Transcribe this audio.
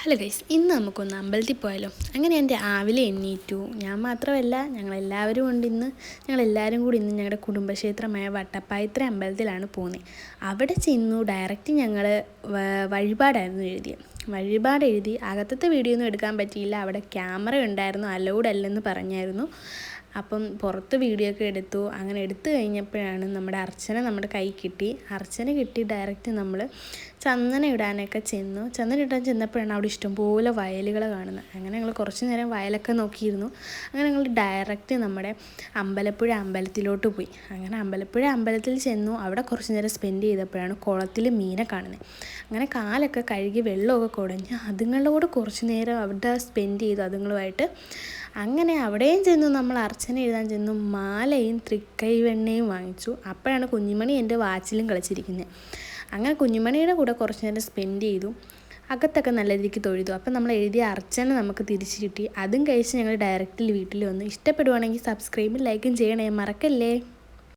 Hello guys, ഇന്ന് നമുക്കൊന്ന് അമ്പലത്തിൽ പോയാലോ? അങ്ങനെ ഞാൻ രാവിലെ എണ്ണീറ്റു. ഞാൻ മാത്രമല്ല, ഞങ്ങളെല്ലാവരും ഉണ്ട് ഇന്ന്. ഞങ്ങളെല്ലാവരും കൂടി ഇന്ന് ഞങ്ങളുടെ കുടുംബക്ഷേത്രമായ വട്ടപ്പായത്ര അമ്പലത്തിലാണ് പോകുന്നത്. അവിടെ ചെന്നു ഡയറക്റ്റ് ഞങ്ങൾ വഴിപാടായിരുന്നു എഴുതിയത്. വഴിപാട് എഴുതി അകത്തത്തെ വീഡിയോ ഒന്നും എടുക്കാൻ പറ്റിയില്ല. അവിടെ ക്യാമറ ഉണ്ടായിരുന്നു, അലൗഡ് അല്ലെന്ന് പറഞ്ഞായിരുന്നു. അപ്പം പുറത്ത് വീഡിയോ ഒക്കെ എടുത്തു. അങ്ങനെ എടുത്തു കഴിഞ്ഞപ്പോഴാണ് നമ്മുടെ അർച്ചന നമ്മുടെ കൈ കിട്ടി. അർച്ചന കിട്ടി ഡയറക്റ്റ് നമ്മൾ ചന്ദനം ഇടാനൊക്കെ ചെന്നു. ചന്ദനം ഇടാൻ ചെന്നപ്പോഴാണ് അവിടെ ഇഷ്ടംപോലെ വയലുകൾ കാണുന്നത്. അങ്ങനെ ഞങ്ങൾ കുറച്ച് നേരം വയലൊക്കെ നോക്കിയിരുന്നു. അങ്ങനെ ഞങ്ങൾ ഡയറക്റ്റ് നമ്മുടെ അമ്പലപ്പുഴ അമ്പലത്തിലോട്ട് പോയി. അങ്ങനെ അമ്പലപ്പുഴ അമ്പലത്തിൽ ചെന്നു. അവിടെ കുറച്ച് നേരം സ്പെൻഡ് ചെയ്തപ്പോഴാണ് കുളത്തിൽ മീനെ കാണുന്നത്. അങ്ങനെ കാലൊക്കെ കഴുകി വെള്ളമൊക്കെ കുടഞ്ഞ് അതുങ്ങളോട് കുറച്ച് നേരം അവിടെ സ്പെൻഡ് ചെയ്തു അതുങ്ങളുമായിട്ട്. അങ്ങനെ അവിടെയും ചെന്നു നമ്മൾ അർച്ചന എഴുതാൻ ചെന്നു. മാലയും തൃക്കൈവെണ്ണയും വാങ്ങിച്ചു. അപ്പോഴാണ് കുഞ്ഞുമണി എൻ്റെ വാച്ചിലും കളിച്ചിരിക്കുന്നത്. അങ്ങനെ കുഞ്ഞുമണിയുടെ കൂടെ കുറച്ച് നേരം സ്പെൻഡ് ചെയ്തു. അകത്തൊക്കെ നല്ല രീതിക്ക് തൊഴുതു. അപ്പം നമ്മൾ എഴുതിയ അർച്ചന നമുക്ക് തിരിച്ചു കിട്ടി. അതും കഴിച്ച് ഞങ്ങൾ ഡയറക്റ്റിൽ വീട്ടിൽ വന്നു. ഇഷ്ടപ്പെടുവാണെങ്കിൽ സബ്സ്ക്രൈബും ലൈക്കും ചെയ്യണേ, മറക്കല്ലേ.